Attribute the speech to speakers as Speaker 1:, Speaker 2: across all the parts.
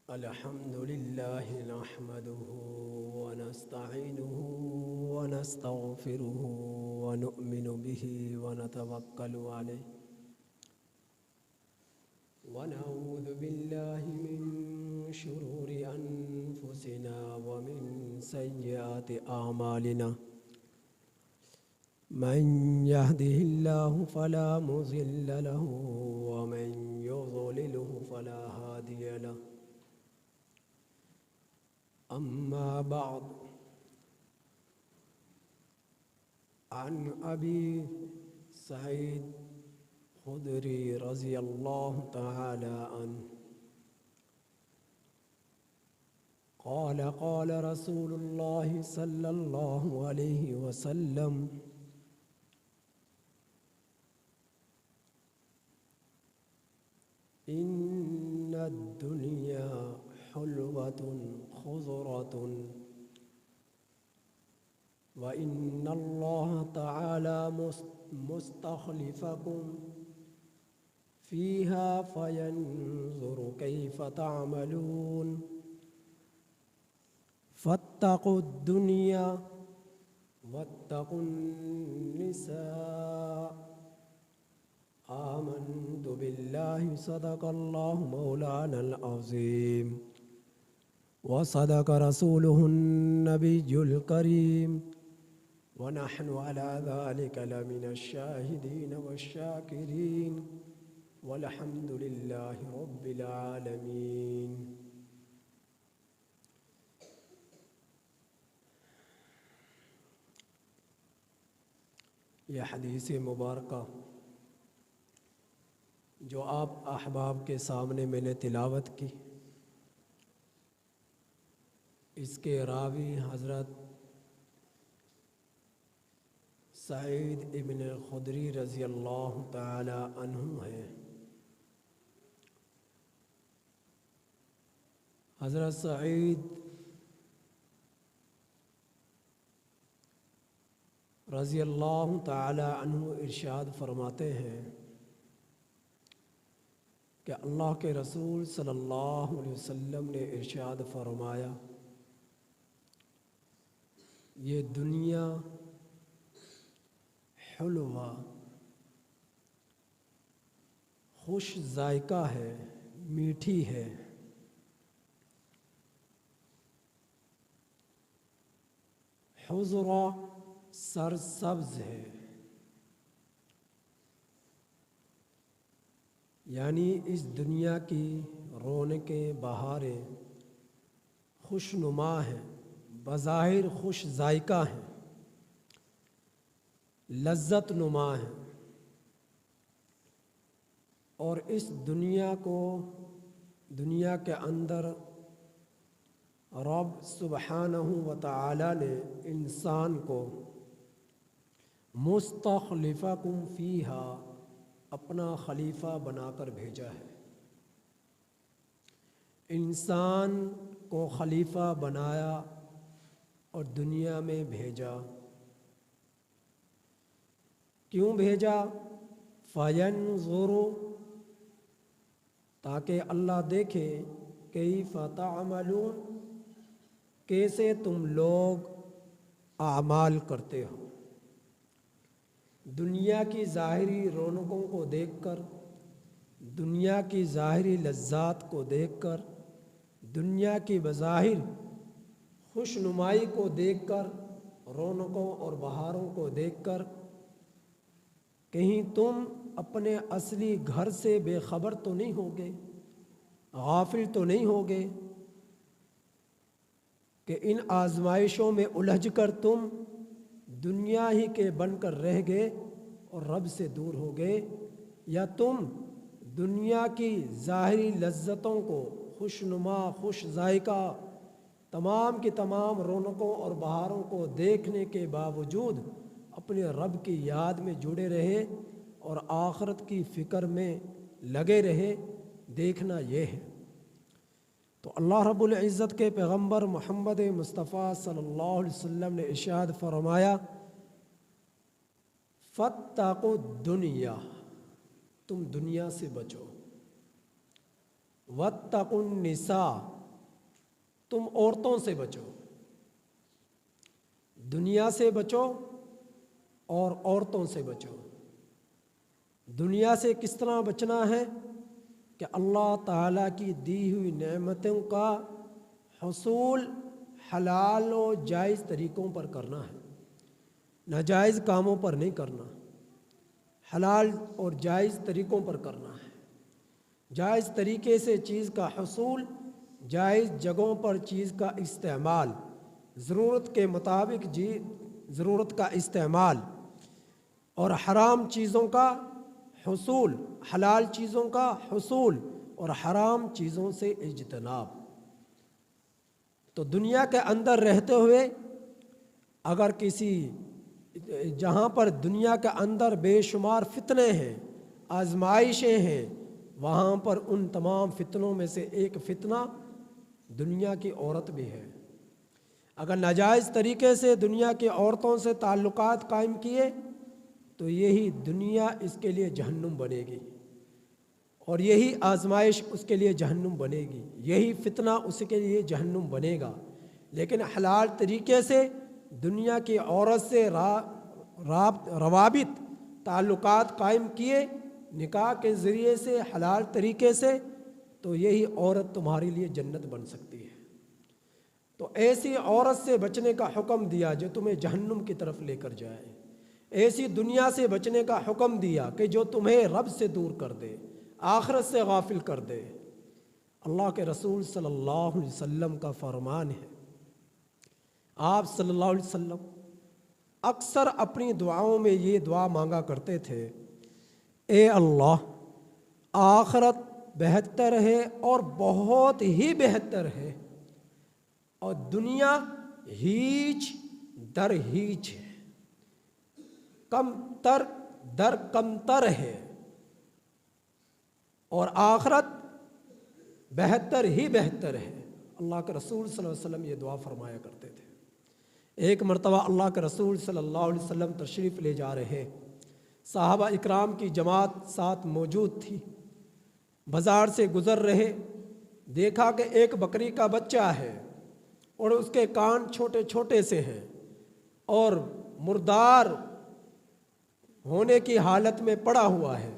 Speaker 1: الحمد لله نحمده ونستعينه ونستغفره ونؤمن به ونتوكل عليه ونعوذ بالله من شرور أنفسنا ومن سيئات أعمالنا من يهده الله فلا مضل له ومن يضلله فلا هادي له أما بعد عن أبي سعيد خدري رضي الله تعالى عنه قال قال رسول الله صلى الله عليه وسلم إن الدنيا حلوة خضرة وإن الله تعالى مستخلفكم فيها فينظر كيف تعملون فاتقوا الدنيا واتقوا النساء آمنت بالله صدق الله مولانا العظيم وصدق رسوله النبي الكريم ونحن على ذلك لمن الشاهدين والشاكرين والحمد لله رب العالمين. یہ حدیث مبارکہ جو آپ احباب کے سامنے میں نے تلاوت کی، اس کے راوی حضرت سعید ابن خدری رضی اللہ تعالی عنہ ہیں۔ حضرت سعید رضی اللہ تعالی عنہ ارشاد فرماتے ہیں کہ اللہ کے رسول صلی اللہ علیہ وسلم نے ارشاد فرمایا، یہ دنیا حلوہ خوش ذائقہ ہے، میٹھی ہے، حضرہ سرسبز ہے، یعنی اس دنیا کی رونقیں بہاریں خوش نما ہیں، بظاہر خوش ذائقہ ہیں، لذت نما ہیں، اور اس دنیا کے اندر رب سبحانہ و تعالی نے انسان کو مستخلفکم فیہا اپنا خلیفہ بنا کر بھیجا ہے۔ انسان کو خلیفہ بنایا اور دنیا میں بھیجا۔ کیوں بھیجا؟ فَيَنْظُرُ تاکہ اللہ دیکھے کیف تعملون کیسے تم لوگ اعمال کرتے ہو۔ دنیا کی ظاہری رونقوں کو دیکھ کر، دنیا کی ظاہری لذات کو دیکھ کر، دنیا کی بظاہر خوش نمائی کو دیکھ کر، رونقوں اور بہاروں کو دیکھ کر کہیں تم اپنے اصلی گھر سے بے خبر تو نہیں ہوگے، غافل تو نہیں ہوگے کہ ان آزمائشوں میں الجھ کر تم دنیا ہی کے بن کر رہ گئے اور رب سے دور ہو گئے، یا تم دنیا کی ظاہری لذتوں کو، خوش نما خوش ذائقہ تمام کی تمام رونقوں اور بہاروں کو دیکھنے کے باوجود اپنے رب کی یاد میں جڑے رہے اور آخرت کی فکر میں لگے رہے۔ دیکھنا یہ ہے۔ تو اللہ رب العزت کے پیغمبر محمد مصطفیٰ صلی اللہ علیہ وسلم نے ارشاد فرمایا، فَاتَّقُوا الدُّنْيَا تم دنیا سے بچو، وَاتَّقُوا النِّسَاء تم عورتوں سے بچو، دنیا سے بچو اور عورتوں سے بچو۔ دنیا سے کس طرح بچنا ہے کہ اللہ تعالیٰ کی دی ہوئی نعمتوں کا حصول حلال و جائز طریقوں پر کرنا ہے، ناجائز کاموں پر نہیں کرنا، حلال اور جائز طریقوں پر کرنا ہے۔ جائز طریقے سے چیز کا حصول، جائز جگہوں پر چیز کا استعمال، ضرورت کے مطابق ضرورت کا استعمال، اور حرام چیزوں کا حصول، حلال چیزوں کا حصول اور حرام چیزوں سے اجتناب۔ تو دنیا کے اندر رہتے ہوئے اگر کسی جہاں پر دنیا کے اندر بے شمار فتنے ہیں، آزمائشیں ہیں، وہاں پر ان تمام فتنوں میں سے ایک فتنہ دنیا کی عورت بھی ہے۔ اگر ناجائز طریقے سے دنیا کی عورتوں سے تعلقات قائم کیے تو یہی دنیا اس کے لیے جہنم بنے گی، اور یہی آزمائش اس کے لیے جہنم بنے گی، یہی فتنہ اس کے لیے جہنم بنے گا۔ لیکن حلال طریقے سے دنیا کی عورت سے روابط تعلقات قائم کیے نکاح کے ذریعے سے، حلال طریقے سے، تو یہی عورت تمہارے لیے جنت بن سکتی ہے۔ تو ایسی عورت سے بچنے کا حکم دیا جو تمہیں جہنم کی طرف لے کر جائے، ایسی دنیا سے بچنے کا حکم دیا کہ جو تمہیں رب سے دور کر دے، آخرت سے غافل کر دے۔ اللہ کے رسول صلی اللہ علیہ وسلم کا فرمان ہے، آپ صلی اللہ علیہ وسلم اکثر اپنی دعاؤں میں یہ دعا مانگا کرتے تھے، اے اللہ آخرت بہتر ہے اور بہت ہی بہتر ہے، اور دنیا ہیچ در ہیچ ہے، کم تر در کم تر ہے، اور آخرت بہتر ہی بہتر ہے۔ اللہ کے رسول صلی اللہ علیہ وسلم یہ دعا فرمایا کرتے تھے۔ ایک مرتبہ اللہ کے رسول صلی اللہ علیہ وسلم تشریف لے جا رہے، صحابہ اکرام کی جماعت ساتھ موجود تھی، بازار سے گزر رہے، دیکھا کہ ایک بکری کا بچہ ہے اور اس کے کان چھوٹے چھوٹے سے ہیں اور مردار ہونے کی حالت میں پڑا ہوا ہے۔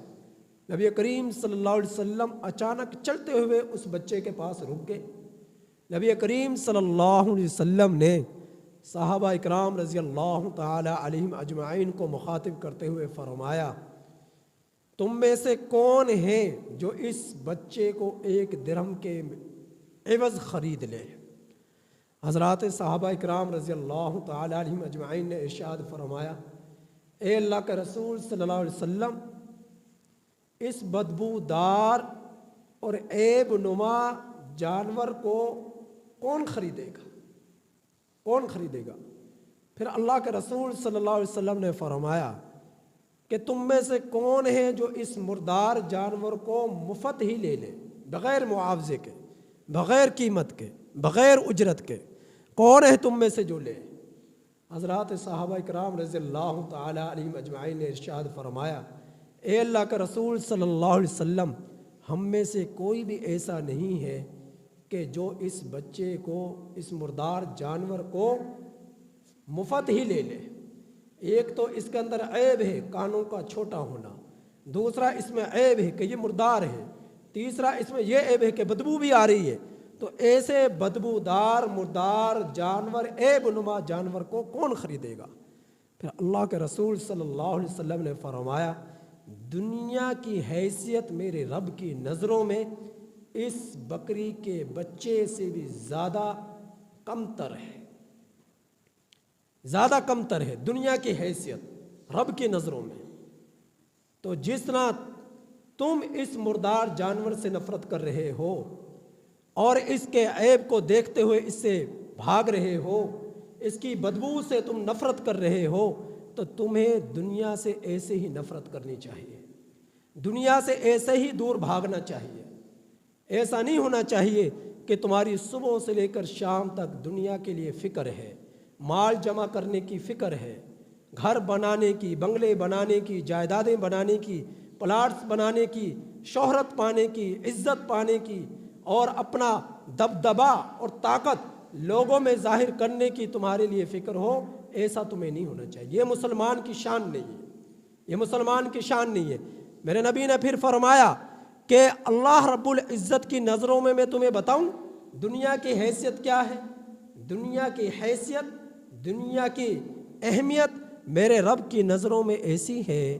Speaker 1: نبی کریم صلی اللہ علیہ وسلم اچانک چلتے ہوئے اس بچے کے پاس رک گئے۔ نبی کریم صلی اللہ علیہ وسلم نے صحابہ اکرام رضی اللہ تعالی علیہم اجمعین کو مخاطب کرتے ہوئے فرمایا، تم میں سے کون ہے جو اس بچے کو 1 درہم کے عوض خرید لے؟ حضرات صحابہ اکرام رضی اللہ تعالی علیہم اجمعین نے ارشاد فرمایا، اے اللہ کے رسول صلی اللہ علیہ وسلم، اس بدبودار اور عیب نما جانور کو کون خریدے گا؟ کون خریدے گا؟ پھر اللہ کے رسول صلی اللہ علیہ وسلم نے فرمایا کہ تم میں سے کون ہے جو اس مردار جانور کو مفت ہی لے لے، بغیر معاوضے کے، بغیر قیمت کے، بغیر اجرت کے؟ کون ہے تم میں سے جو لے؟ حضرات صحابہ اکرام رضی اللہ تعالی علیہم اجمعین نے ارشاد فرمایا، اے اللہ کا رسول صلی اللہ علیہ وسلم، ہم میں سے کوئی بھی ایسا نہیں ہے کہ جو اس بچے کو، اس مردار جانور کو مفت ہی لے لے۔ ایک تو اس کے اندر عیب ہے کانوں کا چھوٹا ہونا، دوسرا اس میں عیب ہے کہ یہ مردار ہے، تیسرا اس میں یہ عیب ہے کہ بدبو بھی آ رہی ہے۔ تو ایسے بدبودار مردار جانور، عیب نما جانور کو کون خریدے گا؟ پھر اللہ کے رسول صلی اللہ علیہ وسلم نے فرمایا، دنیا کی حیثیت میرے رب کی نظروں میں اس بکری کے بچے سے بھی زیادہ کمتر ہے، زیادہ کمتر ہے دنیا کی حیثیت رب کی نظروں میں۔ تو جس طرح تم اس مردار جانور سے نفرت کر رہے ہو اور اس کے عیب کو دیکھتے ہوئے اس سے بھاگ رہے ہو، اس کی بدبو سے تم نفرت کر رہے ہو، تو تمہیں دنیا سے ایسے ہی نفرت کرنی چاہیے، دنیا سے ایسے ہی دور بھاگنا چاہیے۔ ایسا نہیں ہونا چاہیے کہ تمہاری صبح سے لے کر شام تک دنیا کے لیے فکر ہے، مال جمع کرنے کی فکر ہے، گھر بنانے کی، بنگلے بنانے کی، جائیدادیں بنانے کی، پلاٹس بنانے کی، شہرت پانے کی، عزت پانے کی، اور اپنا دبدبا اور طاقت لوگوں میں ظاہر کرنے کی تمہارے لیے فکر ہو، ایسا تمہیں نہیں ہونا چاہیے۔ یہ مسلمان کی شان نہیں ہے، یہ مسلمان کی شان نہیں ہے۔ میرے نبی نے پھر فرمایا کہ اللہ رب العزت کی نظروں میں تمہیں بتاؤں دنیا کی حیثیت کیا ہے؟ دنیا کی حیثیت، دنیا کی اہمیت میرے رب کی نظروں میں ایسی ہے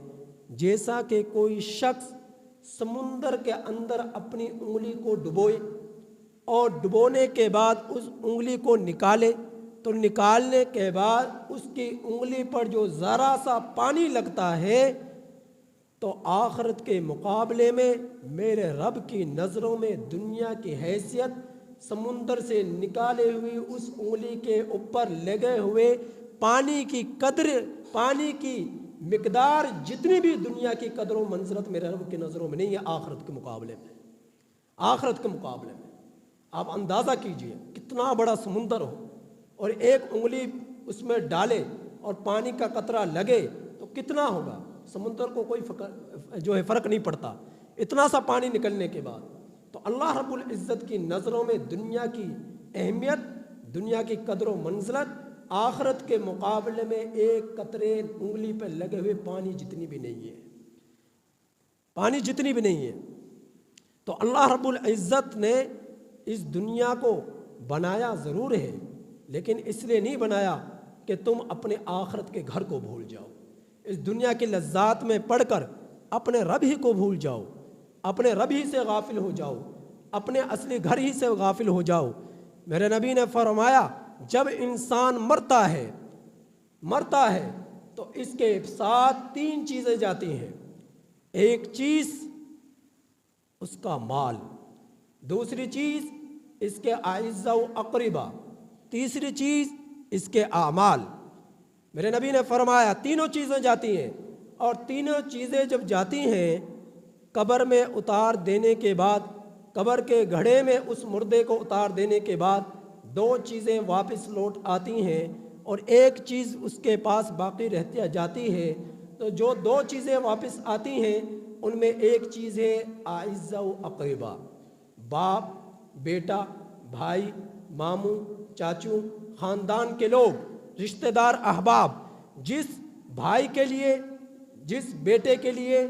Speaker 1: جیسا کہ کوئی شخص سمندر کے اندر اپنی انگلی کو ڈبوئے اور ڈبونے کے بعد اس انگلی کو نکالے، تو نکالنے کے بعد اس کی انگلی پر جو ذرا سا پانی لگتا ہے تو آخرت کے مقابلے میں میرے رب کی نظروں میں دنیا کی حیثیت سمندر سے نکالے ہوئی اس انگلی کے اوپر لگے ہوئے پانی کی قدر، پانی کی مقدار جتنی بھی دنیا کی قدر و منزلت میرے رب کی نظروں میں نہیں ہے آخرت کے مقابلے میں۔ آخرت کے مقابلے میں آپ اندازہ کیجئے کتنا بڑا سمندر ہو اور ایک انگلی اس میں ڈالے اور پانی کا قطرہ لگے تو کتنا ہوگا؟ سمندر کو کوئی فرق نہیں پڑتا اتنا سا پانی نکلنے کے بعد۔ تو اللہ رب العزت کی نظروں میں دنیا کی اہمیت، دنیا کی قدر و منزلت آخرت کے مقابلے میں ایک قطرے انگلی پہ لگے ہوئے پانی جتنی بھی نہیں ہے، پانی جتنی بھی نہیں ہے۔ تو اللہ رب العزت نے اس دنیا کو بنایا ضرور ہے، لیکن اس لیے نہیں بنایا کہ تم اپنے آخرت کے گھر کو بھول جاؤ، اس دنیا کی لذات میں پڑھ کر اپنے رب ہی کو بھول جاؤ، اپنے رب ہی سے غافل ہو جاؤ، اپنے اصلی گھر ہی سے غافل ہو جاؤ۔ میرے نبی نے فرمایا جب انسان مرتا ہے تو اس کے ساتھ تین چیزیں جاتی ہیں۔ ایک چیز اس کا مال، دوسری چیز اس کے اعزاء و اقربا، تیسری چیز اس کے اعمال۔ میرے نبی نے فرمایا تینوں چیزیں جاتی ہیں، اور تینوں چیزیں جب جاتی ہیں قبر میں اتار دینے کے بعد، قبر کے گڑھے میں اس مردے کو اتار دینے کے بعد دو چیزیں واپس لوٹ آتی ہیں اور ایک چیز اس کے پاس باقی رہتی جاتی ہے۔ تو جو دو چیزیں واپس آتی ہیں ان میں ایک چیز ہے اعزاء و اقربا، باپ، بیٹا، بھائی، ماموں، چاچو، خاندان کے لوگ، رشتہ دار، احباب۔ جس بھائی کے لیے، جس بیٹے کے لیے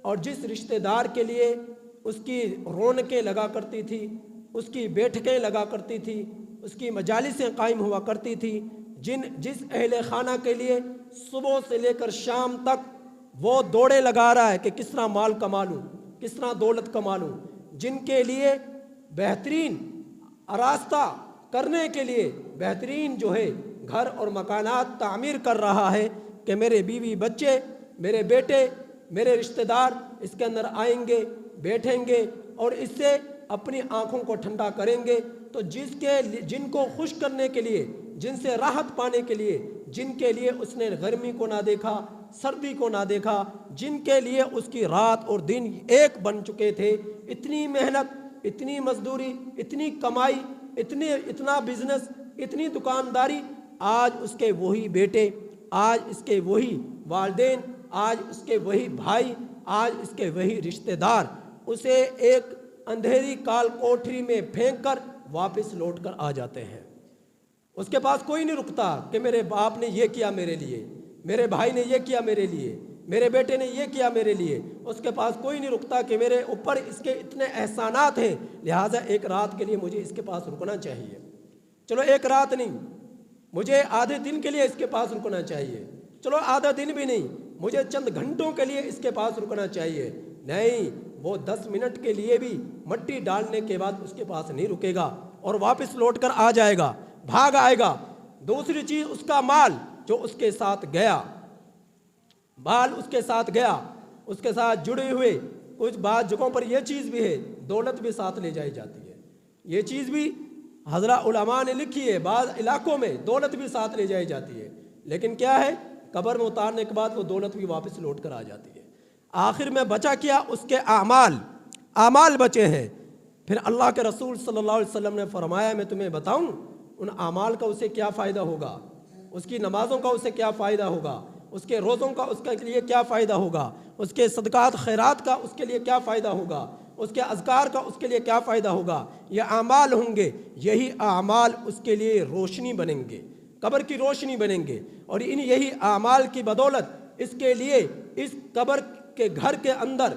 Speaker 1: اور جس رشتہ دار کے لیے اس کی رونقیں لگا کرتی تھی، اس کی بیٹھکیں لگا کرتی تھی، اس کی مجالسیں قائم ہوا کرتی تھی، جس اہل خانہ کے لیے صبح سے لے کر شام تک وہ دوڑے لگا رہا ہے کہ کس طرح مال کما لوں، کس طرح دولت کما لوں، جن کے لیے بہترین آراستہ کرنے کے لیے بہترین جو ہے گھر اور مکانات تعمیر کر رہا ہے کہ میرے بیوی بچے، میرے بیٹے، میرے رشتہ دار اس کے اندر آئیں گے، بیٹھیں گے اور اس سے اپنی آنکھوں کو ٹھنڈا کریں گے۔ تو جن کو خوش کرنے کے لیے، جن سے راحت پانے کے لیے، جن کے لیے اس نے گرمی کو نہ دیکھا، سردی کو نہ دیکھا، جن کے لیے اس کی رات اور دن ایک بن چکے تھے، اتنی محنت، اتنی مزدوری، اتنی کمائی، اتنا بزنس، اتنی دکانداری، آج اس کے وہی بیٹے، آج اس کے وہی والدین، آج اس کے وہی بھائی، آج اس کے وہی رشتہ دار اسے ایک اندھیری کال کوٹری میں پھینک کر واپس لوٹ کر آ جاتے ہیں۔ اس کے پاس کوئی نہیں رکتا کہ میرے باپ نے یہ کیا میرے لیے، میرے بھائی نے یہ کیا میرے لیے، میرے بیٹے نے یہ کیا میرے لیے۔ اس کے پاس کوئی نہیں رکتا کہ میرے اوپر اس کے اتنے احسانات ہیں، لہٰذا ایک رات کے لیے مجھے اس کے پاس رکنا چاہیے۔ چلو ایک رات نہیں، مجھے آدھے دن کے لیے اس کے پاس رکنا چاہیے، چلو آدھا دن بھی نہیں، مجھے چند گھنٹوں کے لیے اس کے پاس رکنا چاہیے۔ نہیں، وہ 10 منٹ کے لیے بھی مٹی ڈالنے کے بعد اس کے پاس نہیں رکے گا اور واپس لوٹ کر آ جائے گا، بھاگ آئے گا۔ دوسری چیز اس کا مال جو اس کے ساتھ گیا، مال اس کے ساتھ گیا، اس کے ساتھ جڑے ہوئے کچھ بعض جگہوں پر یہ چیز بھی ہے، دولت بھی ساتھ لے جائی جاتی ہے۔ یہ چیز بھی حضرات علماء نے لکھی ہے، بعض علاقوں میں دولت بھی ساتھ لے جائی جاتی ہے، لیکن کیا ہے قبر میں اتارنے کے بعد وہ دولت بھی واپس لوٹ کر آ جاتی ہے۔ آخر میں بچا کیا؟ اس کے اعمال بچے ہیں۔ پھر اللہ کے رسول صلی اللہ علیہ وسلم نے فرمایا میں تمہیں بتاؤں ان اعمال کا اسے کیا فائدہ ہوگا، اس کی نمازوں کا اسے کیا فائدہ ہوگا، اس کے روزوں کا اس کے لیے کیا فائدہ ہوگا، اس کے صدقات خیرات کا اس کے لیے کیا فائدہ ہوگا۔ اس کے اذکار کا اس کے لیے کیا فائدہ ہوگا؟ یہ اعمال ہوں گے، یہی اعمال اس کے لیے روشنی بنیں گے، قبر کی روشنی بنیں گے، اور یہی اعمال کی بدولت اس کے لیے اس قبر کے گھر کے اندر،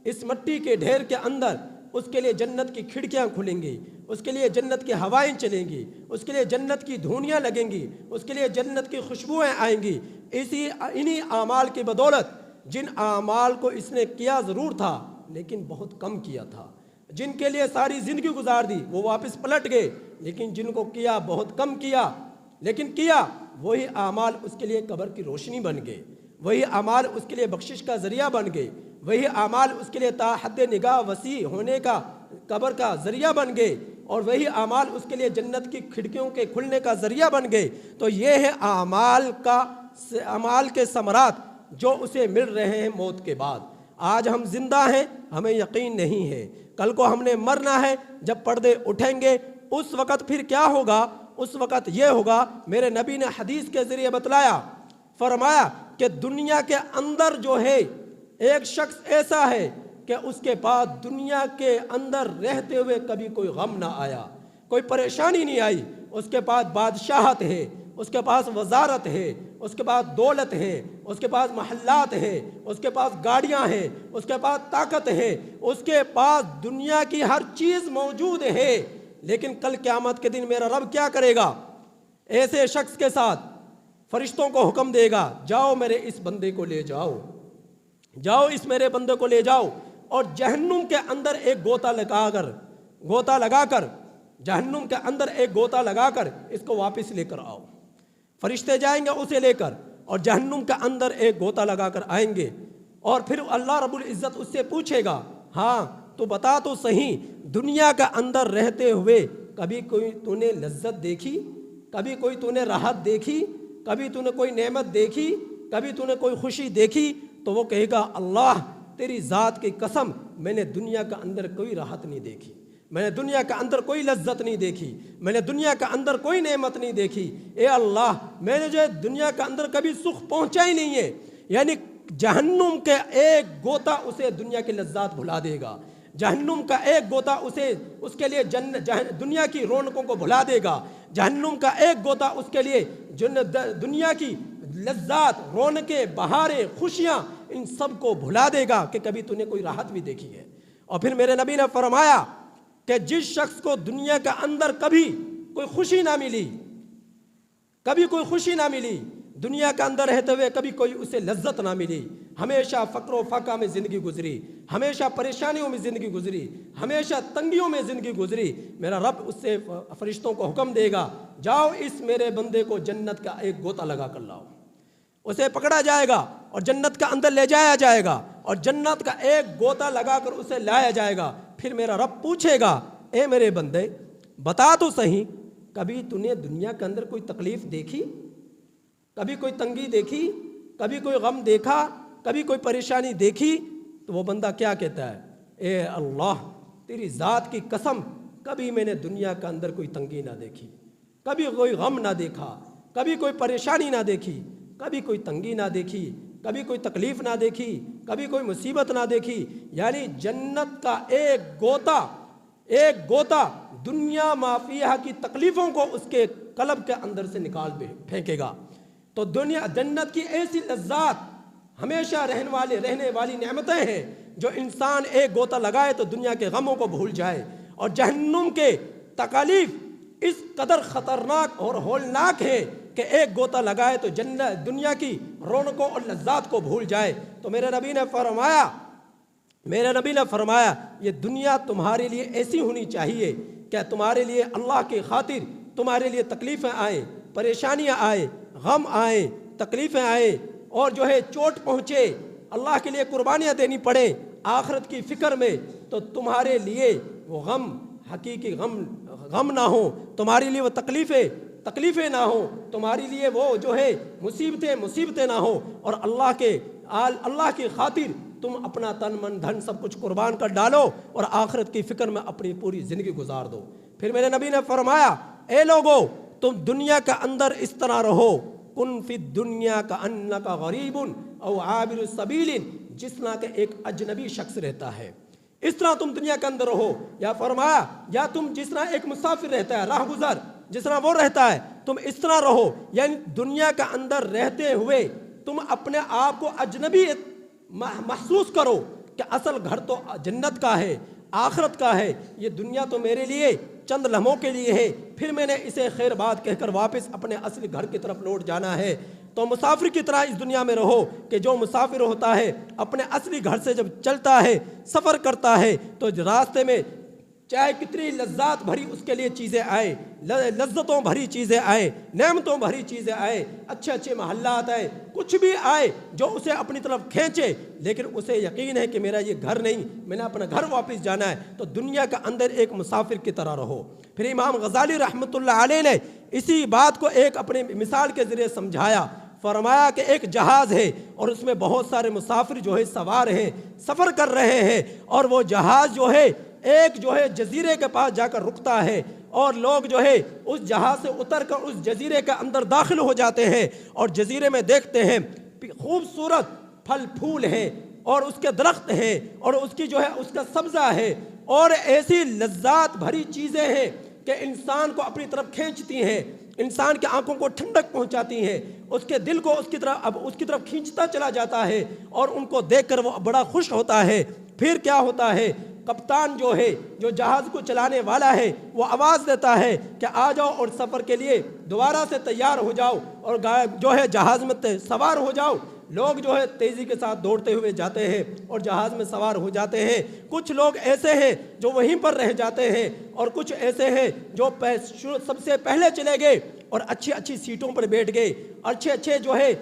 Speaker 1: اس مٹی کے ڈھیر کے اندر اس کے لیے جنت کی کھڑکیاں کھلیں گی، اس کے لیے جنت کی ہوائیں چلیں گی، اس کے لیے جنت کی دھونیاں لگیں گی، اس کے لیے جنت کی خوشبوئیں آئیں گی۔ انہی اعمال کی بدولت، جن اعمال کو اس نے کیا ضرور تھا لیکن بہت کم کیا تھا، جن کے لیے ساری زندگی گزار دی وہ واپس پلٹ گئے، لیکن جن کو کیا بہت کم کیا لیکن کیا، وہی اعمال اس کے لیے قبر کی روشنی بن گئے، وہی اعمال اس کے لیے بخشش کا ذریعہ بن گئے، وہی اعمال اس کے لیے تا حد نگاہ وسیع ہونے کا قبر کا ذریعہ بن گئے، اور وہی اعمال اس کے لیے جنت کی کھڑکیوں کے کھلنے کا ذریعہ بن گئے۔ تو یہ ہے اعمال کے ثمرات جو اسے مل رہے ہیں موت کے بعد۔ آج ہم زندہ ہیں، ہمیں یقین نہیں ہے، کل کو ہم نے مرنا ہے، جب پردے اٹھیں گے اس وقت پھر کیا ہوگا؟ اس وقت یہ ہوگا، میرے نبی نے حدیث کے ذریعے بتلایا، فرمایا کہ دنیا کے اندر جو ہے ایک شخص ایسا ہے کہ اس کے بعد دنیا کے اندر رہتے ہوئے کبھی کوئی غم نہ آیا، کوئی پریشانی نہیں آئی، اس کے پاس بادشاہت ہے، اس کے پاس وزارت ہے، اس کے پاس دولت ہے، اس کے پاس محلات ہے، اس کے پاس گاڑیاں ہیں، اس کے پاس طاقت ہے، اس کے پاس دنیا کی ہر چیز موجود ہے، لیکن کل قیامت کے دن میرا رب کیا کرے گا؟ ایسے شخص کے ساتھ فرشتوں کو حکم دے گا، جاؤ میرے اس بندے کو لے جاؤ، جاؤ اس میرے بندے کو لے جاؤ، اور جہنم کے اندر ایک گوتا لگا کر جہنم کے اندر ایک گوتا لگا کر اس کو واپس لے کر آؤ۔ فرشتے جائیں گے اسے لے کر اور جہنم کے اندر ایک گوتا لگا کر آئیں گے، اور پھر اللہ رب العزت اس سے پوچھے گا، ہاں تو بتا تو صحیح، دنیا کے اندر رہتے ہوئے کبھی کوئی تو نے لذت دیکھی، کبھی کوئی تو نے راحت دیکھی، کبھی تو نے کوئی نعمت دیکھی، کبھی تو نے کوئی خوشی دیکھی؟ تو وہ کہے گا، اللہ تیری ذات کی قسم، میں نے دنیا کے اندر کوئی راحت نہیں دیکھی، میں نے دنیا کے اندر کوئی لذت نہیں دیکھی، میں نے دنیا کے اندر کوئی نعمت نہیں دیکھی، اے اللہ میں نے جو دنیا کے اندر کبھی سکھ پہنچا ہی نہیں ہے۔ یعنی جہنم کے ایک گوتا اسے دنیا کی لذات بھلا دے گا، جہنم کا ایک گوتا اس کے لیے دنیا کی رونقوں کو بھلا دے گا، جہنم کا ایک گوتا اس کے لیے دنیا کی لذات، رونقیں، بہاریں، خوشیاں، ان سب کو بھلا دے گا کہ کبھی تو نے کوئی راحت بھی دیکھی ہے۔ اور پھر میرے نبی نے فرمایا کہ جس شخص کو دنیا کے اندر کبھی کوئی خوشی نہ ملی، کبھی کوئی خوشی نہ ملی، دنیا کے اندر رہتے ہوئے کبھی کوئی اسے لذت نہ ملی، ہمیشہ فقر و فاقہ میں زندگی گزری، ہمیشہ پریشانیوں میں زندگی گزری، ہمیشہ تنگیوں میں زندگی گزری، میرا رب اس سے فرشتوں کو حکم دے گا، جاؤ اس میرے بندے کو جنت کا ایک گوتا لگا کر لاؤ۔ اسے پکڑا جائے گا اور جنت کا اندر لے جایا جائے گا، اور جنت کا ایک گوتا لگا کر اسے لایا جائے گا۔ پھر میرا رب پوچھے گا، اے میرے بندے بتا تو صحیح، کبھی تو نے دنیا کے اندر کوئی تکلیف دیکھی، کبھی کوئی تنگی دیکھی، کبھی کوئی غم دیکھا، کبھی کوئی پریشانی دیکھی؟ تو وہ بندہ کیا کہتا ہے، اے اللہ تیری ذات کی قسم، کبھی میں نے دنیا کے اندر کوئی تنگی نہ دیکھی، کبھی کوئی غم نہ دیکھا، کبھی کوئی پریشانی نہ دیکھی، کبھی کوئی تنگی نہ دیکھی، کبھی کوئی تکلیف نہ دیکھی، کبھی کوئی مصیبت نہ دیکھی۔ یعنی جنت کا ایک گوتا دنیا مافیہ کی تکلیفوں کو اس کے قلب کے اندر سے نکال پھینکے گا۔ تو جنت کی ایسی لذات، ہمیشہ رہنے والی نعمتیں ہیں جو انسان ایک گوتا لگائے تو دنیا کے غموں کو بھول جائے، اور جہنم کے تکالیف اس قدر خطرناک اور ہولناک ہے کہ ایک گوتا لگائے تو دنیا کی رونقوں اور لذات کو بھول جائے۔ تو میرے نبی نے فرمایا یہ دنیا تمہارے لیے ایسی ہونی چاہیے کہ تمہارے لیے اللہ کی خاطر تمہارے لیے تکلیفیں آئیں، پریشانیاں آئیں، غم آئیں، تکلیفیں آئیں، اور جو ہے چوٹ پہنچے، اللہ کے لیے قربانیاں دینی پڑیں آخرت کی فکر میں، تو تمہارے لیے وہ غم حقیقی غم نہ ہو، تمہارے لیے وہ تکلیفیں نہ ہو، تمہارے لیے وہ جو ہے مصیبتیں نہ ہو، اور اللہ کی خاطر تم اپنا تن من دھن سب کچھ قربان کر ڈالو اور آخرت کی فکر میں اپنی پوری زندگی گزار دو۔ پھر میرے نبی نے فرمایا، اے لوگو تم دنیا کے اندر اس طرح رہو، کن فی الدنیا کأنک غریب او عابر السبیل، جس طرح کہ ایک اجنبی شخص رہتا ہے، اس طرح تم دنیا کے اندر رہو. یا فرمایا یا تم جس طرح ایک مسافر رہتا ہے, راہ گزر جس طرح وہ رہتا ہے, تم اس طرح رہو. یعنی دنیا کے اندر رہتے ہوئے تم اپنے آپ کو اجنبی محسوس کرو کہ اصل گھر تو جنت کا ہے, آخرت کا ہے. یہ دنیا تو میرے لیے چند لمحوں کے لیے ہے, پھر میں نے اسے خیر بات کہہ کر واپس اپنے اصلی گھر کی طرف لوٹ جانا ہے. تو مسافر کی طرح اس دنیا میں رہو کہ جو مسافر ہوتا ہے اپنے اصلی گھر سے جب چلتا ہے, سفر کرتا ہے, تو راستے میں چاہے کتنی لذات بھری اس کے لیے چیزیں آئے, لذتوں بھری چیزیں آئے, نعمتوں بھری چیزیں آئے, اچھے اچھے محلات آئے, کچھ بھی آئے جو اسے اپنی طرف کھینچے, لیکن اسے یقین ہے کہ میرا یہ گھر نہیں, میں نے اپنا گھر واپس جانا ہے. تو دنیا کا اندر ایک مسافر کی طرح رہو. پھر امام غزالی رحمۃ اللہ علیہ نے اسی بات کو ایک اپنی مثال کے ذریعے سمجھایا. فرمایا کہ ایک جہاز ہے اور اس میں بہت سارے مسافر جو ہے سوار ہیں, سفر کر رہے ہیں, اور وہ جہاز جو ہے ایک جو ہے جزیرے کے پاس جا کر رکتا ہے, اور لوگ جو ہے اس جہاز سے اتر کر اس جزیرے کے اندر داخل ہو جاتے ہیں, اور جزیرے میں دیکھتے ہیں خوبصورت پھل پھول ہیں, اور اس کے درخت ہیں, اور اس کی جو ہے اس کا سبزہ ہے, اور ایسی لذات بھری چیزیں ہیں کہ انسان کو اپنی طرف کھینچتی ہیں, انسان کی آنکھوں کو ٹھنڈک پہنچاتی ہیں, اس کے دل کو اس کی طرف کھینچتا چلا جاتا ہے, اور ان کو دیکھ کر وہ بڑا خوش ہوتا ہے. پھر کیا ہوتا ہے, کپتان جو ہے, جو جہاز کو چلانے والا ہے, وہ آواز دیتا ہے کہ آ جاؤ اور سفر کے لیے دوبارہ سے تیار ہو جاؤ, اور جو ہے جہاز میں سوار ہو جاؤ. لوگ جو ہے تیزی کے ساتھ دوڑتے ہوئے جاتے ہیں اور جہاز میں سوار ہو جاتے ہیں. کچھ لوگ ایسے ہیں جو وہیں پر رہ جاتے ہیں, اور کچھ ایسے ہیں جو سب سے پہلے چلے گئے اور اچھی اچھی سیٹوں پر بیٹھ گئے, اچھے اچھے جو ہے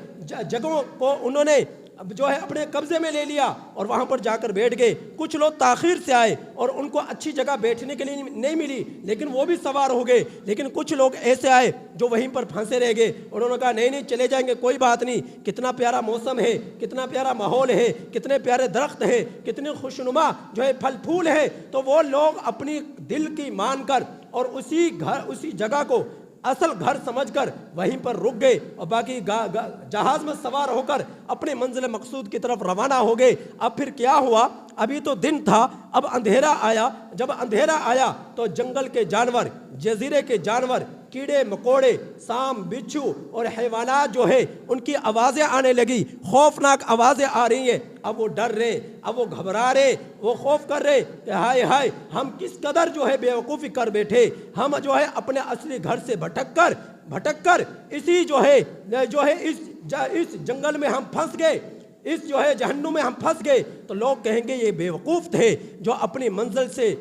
Speaker 1: جگہوں کو انہوں نے جو ہے اپنے قبضے میں لے لیا اور وہاں پر جا کر بیٹھ گئے. کچھ لوگ تاخیر سے آئے اور ان کو اچھی جگہ بیٹھنے کے لیے نہیں ملی, لیکن وہ بھی سوار ہو گئے. لیکن کچھ لوگ ایسے آئے جو وہیں پر پھنسے رہ گئے, اور انہوں نے کہا نہیں چلے جائیں گے, کوئی بات نہیں, کتنا پیارا موسم ہے, کتنا پیارا ماحول ہے, کتنے پیارے درخت ہیں, کتنے خوشنما جو ہے پھل پھول ہے. تو وہ لوگ اپنی دل کی مان کر اور اسی جگہ کو اصل گھر سمجھ کر وہیں پر رک گئے, اور باقی جہاز میں سوار ہو کر اپنے منزل مقصود کی طرف روانہ ہو گئے. اب پھر کیا ہوا, ابھی تو دن تھا, اب اندھیرا آیا. جب اندھیرا آیا تو جنگل کے جانور, جزیرے کے جانور, کیڑے مکوڑے, سام بچھو اور حیوانات جو ہے ان کی آوازیں آنے لگی, خوفناک آوازیں آ رہی ہیں. اب وہ ڈر رہے, اب وہ گھبرا رہے, وہ خوف کر رہے کہ ہائے ہائے ہم کس قدر جو ہے بیوقوفی کر بیٹھے, ہم جو ہے اپنے اصلی گھر سے بھٹک کر اسی جو ہے اس جنگل میں ہم پھنس گئے, اس جو ہے جہنم میں ہم پھنس گئے. تو لوگ کہیں گے یہ بیوقوف تھے جو اپنی منزل سے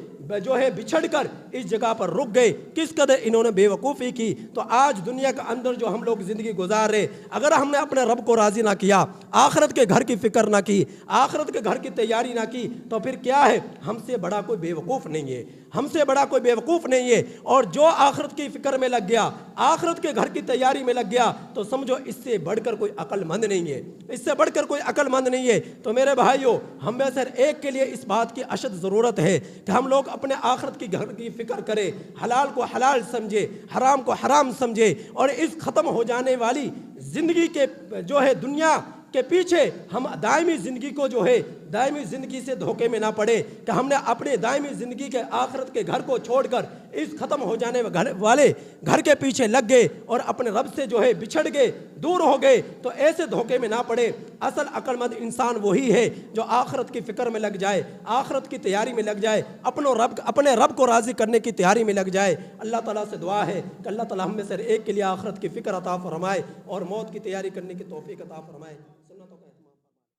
Speaker 1: جو ہے بچھڑ کر اس جگہ پر رک گئے, کس قدر انہوں نے بیوقوفی کی. تو آج دنیا کے اندر جو ہم لوگ زندگی گزار رہے, اگر ہم نے اپنے رب کو راضی نہ کیا, آخرت کے گھر کی فکر نہ کی, آخرت کے گھر کی تیاری نہ کی, تو پھر کیا ہے, ہم سے بڑا کوئی بیوقوف نہیں ہے, ہم سے بڑا کوئی بیوقوف نہیں ہے. اور جو آخرت کی فکر میں لگ گیا, آخرت کے گھر کی تیاری میں لگ گیا, تو سمجھو اس سے بڑھ کر کوئی عقل مند نہیں ہے, اس سے بڑھ کر کوئی عقل مند نہیں ہے. تو میرے بھائیوں, ہم میں سے ایک کے لیے اس بات کی اشد ضرورت ہے کہ ہم لوگ اپنے آخرت کی گھر کی فکر کرے, حلال کو حلال سمجھے, حرام کو حرام سمجھے, اور اس ختم ہو جانے والی زندگی کے جو ہے دنیا کے پیچھے ہم دائمی زندگی کو جو ہے دائمی زندگی سے دھوکے میں نہ پڑے کہ ہم نے اپنے دائمی زندگی کے آخرت کے گھر کو چھوڑ کر اس ختم ہو جانے والے گھر کے پیچھے لگ گئے اور اپنے رب سے جو ہے بچھڑ گئے, دور ہو گئے. تو ایسے دھوکے میں نہ پڑے. اصل عقل مند انسان وہی ہے جو آخرت کی فکر میں لگ جائے, آخرت کی تیاری میں لگ جائے, اپنے رب کو راضی کرنے کی تیاری میں لگ جائے. اللہ تعالیٰ سے دعا ہے کہ اللہ تعالیٰ ہم میں سے ایک کے لیے آخرت کی فکر عطا فرمائے اور موت کی تیاری کرنے کی توفیق عطا فرمائے. سنتوں کا